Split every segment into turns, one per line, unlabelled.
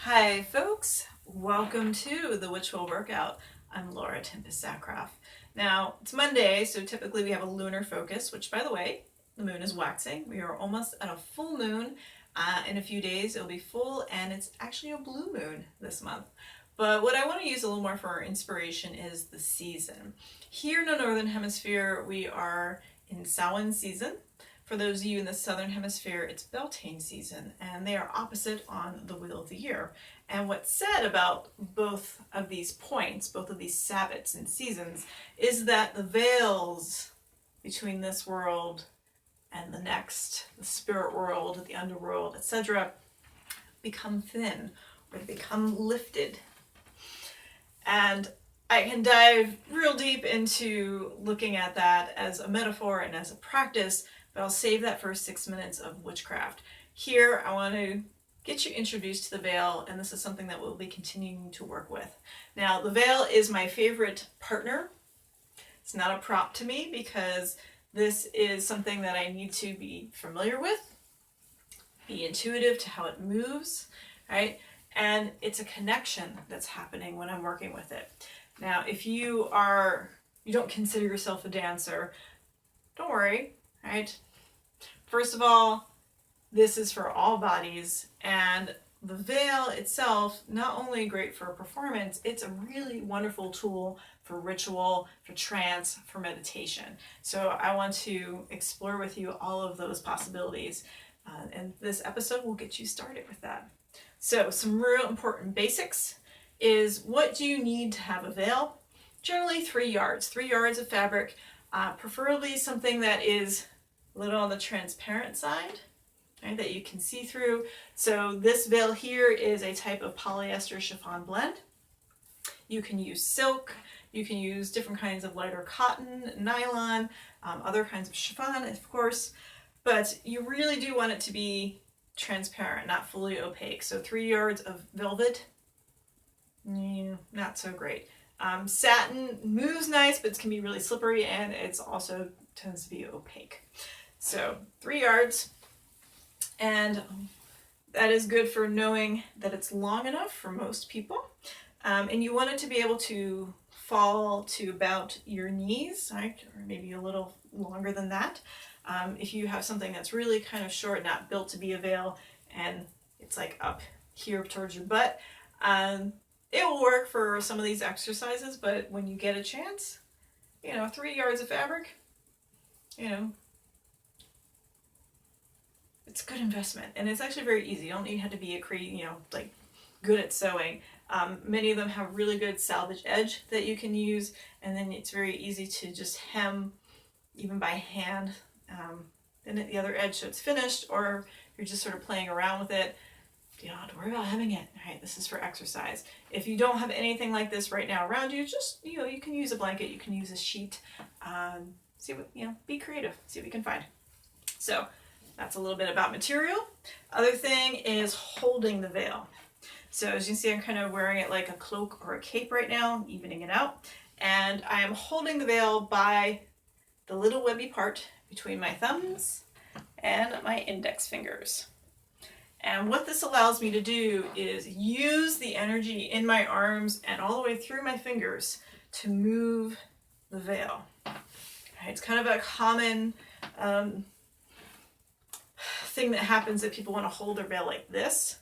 Hi folks, welcome to the Witchual Workout. I'm Laura Tempest Zakroff. Now, it's Monday, so typically we have a lunar focus, which by the way, the moon is waxing. We are almost at a full moon. In a few days it'll be full, and it's actually a blue moon this month. But what I want to use a little more for our inspiration is the season. Here in the Northern Hemisphere, we are in Samhain season. For those of you in the Southern Hemisphere, it's Beltane season, and they are opposite on the wheel of the year. And what's said about both of these points, both of these Sabbats and seasons, is that the veils between this world and the next, the spirit world, the underworld, etc., become thin, or they become lifted. And I can dive real deep into looking at that as a metaphor and as a practice, but I'll save that for 6 minutes of witchcraft. Here, I want to get you introduced to the veil, and this is something that we'll be continuing to work with. Now, the veil is my favorite partner. It's not a prop to me because this is something that I need to be familiar with, be intuitive to how it moves, right? And it's a connection that's happening when I'm working with it. Now, if you don't consider yourself a dancer, don't worry, right? First of all, this is for all bodies, and the veil itself, not only great for performance, it's a really wonderful tool for ritual, for trance, for meditation. So I want to explore with you all of those possibilities, and this episode will get you started with that. So some real important basics is, what do you need to have a veil? Generally 3 yards, 3 yards of fabric, preferably something that is a little on the transparent side, right, that you can see through. So this veil here is a type of polyester chiffon blend. You can use silk, you can use different kinds of lighter cotton, nylon, other kinds of chiffon, of course, but you really do want it to be transparent, not fully opaque. So 3 yards of velvet, not so great. Satin moves nice, but it can be really slippery, and it's also tends to be opaque. So 3 yards, and that is good for knowing that it's long enough for most people. And you want it to be able to fall to about your knees, right? Or maybe a little longer than that. If you have something that's really kind of short, not built to be a veil, and it's like up here towards your butt, it will work for some of these exercises, but when you get a chance, 3 yards of fabric, it's a good investment, and it's actually very easy. You don't need to be like good at sewing. Many of them have really good salvage edge that you can use, and then it's very easy to just hem, even by hand, then at the other edge so it's finished, or you're just sort of playing around with it. You don't have to worry about hemming it. Right? This is for exercise. If you don't have anything like this right now around you, just you can use a blanket, you can use a sheet. See what be creative. See what you can find. So that's a little bit about material. Other thing is holding the veil. So as you can see, I'm kind of wearing it like a cloak or a cape right now, evening it out. And I am holding the veil by the little webby part between my thumbs and my index fingers. And what this allows me to do is use the energy in my arms and all the way through my fingers to move the veil. Right? It's kind of a common thing that happens if people want to hold their veil like this,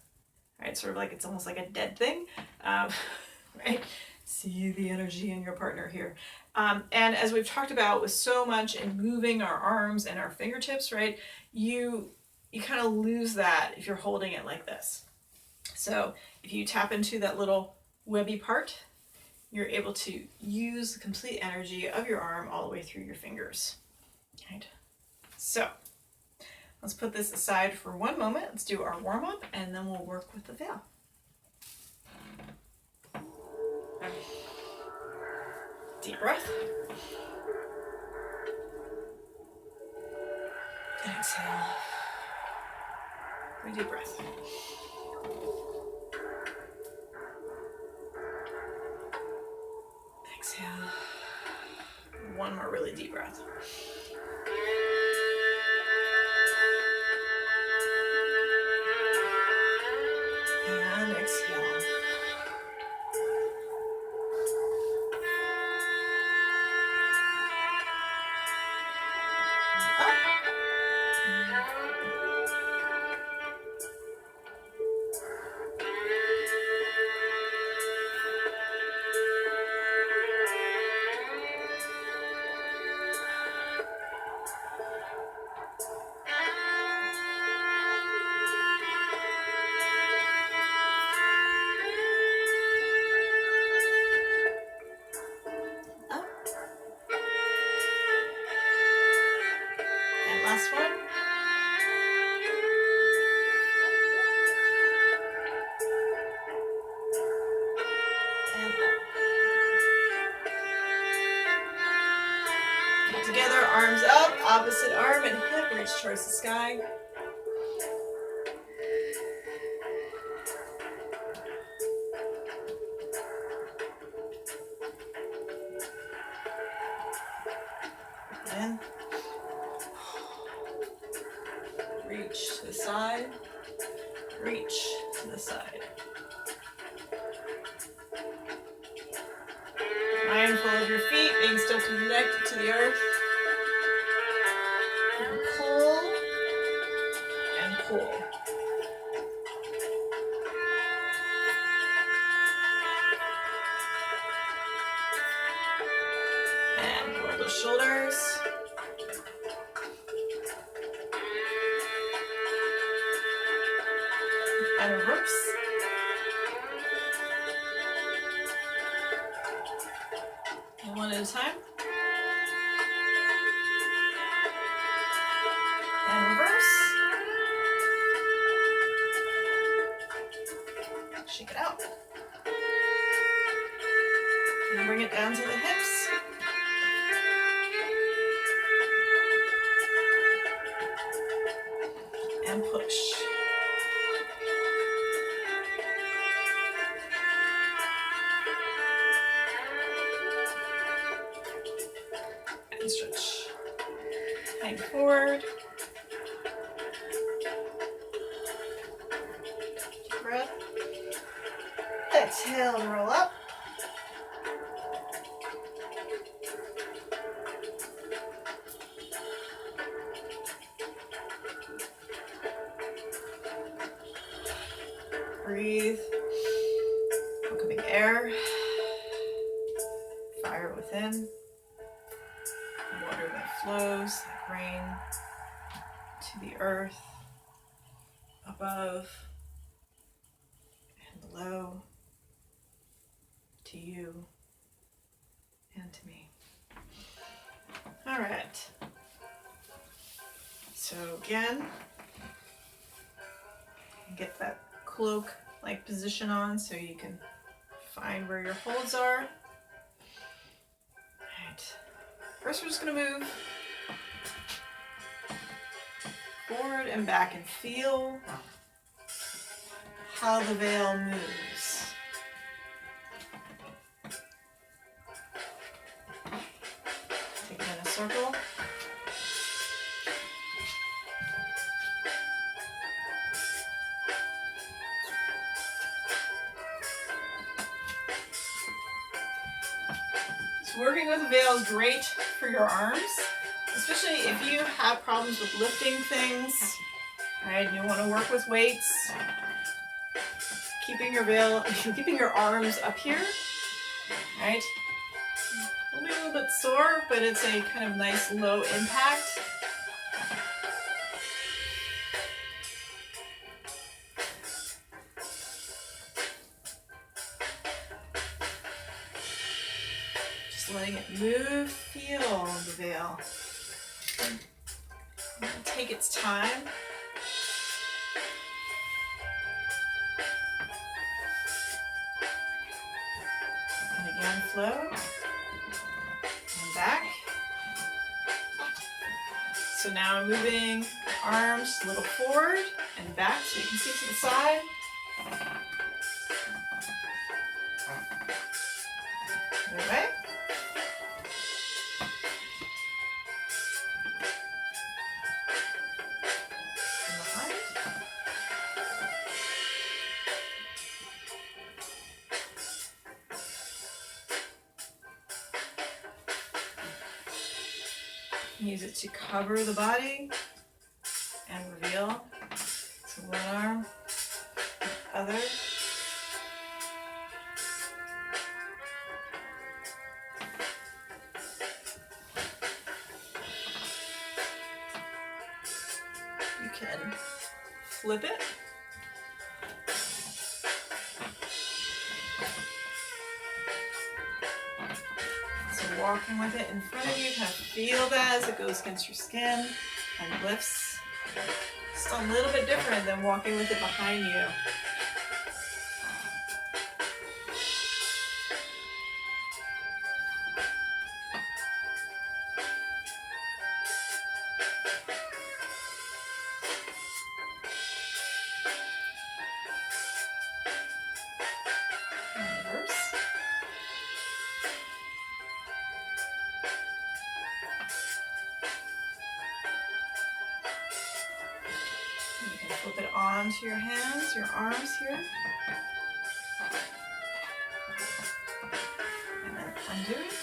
right? Sort of like it's almost like a dead thing, right? See the energy in your partner here. And as we've talked about with so much in moving our arms and our fingertips, right? You kind of lose that if you're holding it like this. So if you tap into that little webby part, you're able to use the complete energy of your arm all the way through your fingers. Right? So let's put this aside for one moment. Let's do our warm-up, and then we'll work with the veil. Deep breath. Exhale. Deep breath. Exhale. One more really deep breath. And And exhale. Up. Up. And last one. And up. Together, arms up, opposite arm and hip reach towards the sky. In. Reach to the side. Reach to the side. Mindful of your feet, being still connected to the earth. And pull and pull. And roll the shoulders. And reverse. And one at a time. And reverse. Shake it out. And bring it down to the hips. And push. And stretch. Hang forward. Deep breath. Exhale and roll up. Breathe. Welcoming air. Fire within. Water that flows like rain to the earth, above and below, to you and to me. All right. So again, get that cloak-like position on so you can find where your holds are. All right. First, we're just going to move forward and back and feel how the veil moves. Take it in a circle. Working with a veil is great for your arms, especially if you have problems with lifting things, right? You want to work with weights, keeping your arms up here, right? It'll be a little bit sore, but it's a kind of nice low impact. Letting it move, feel the veil. Take its time. And again, flow. And back. So now I'm moving arms a little forward and back so you can see to the side. Other way. can use it to cover the body and reveal. So one arm, other. You can flip it. So walking with it in front of you, kind of feel that as it goes against your skin and lifts. Just a little bit different than walking with it behind you. Reverse. You can flip it onto your hands, your arms here. And then undo it.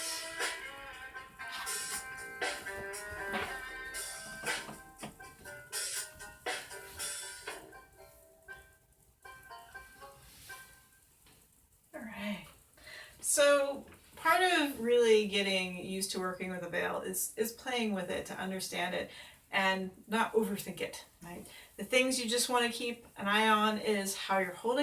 All right. So part of really getting used to working with a veil is playing with it to understand it and not overthink it, right? The things you just want to keep an eye on is how you're holding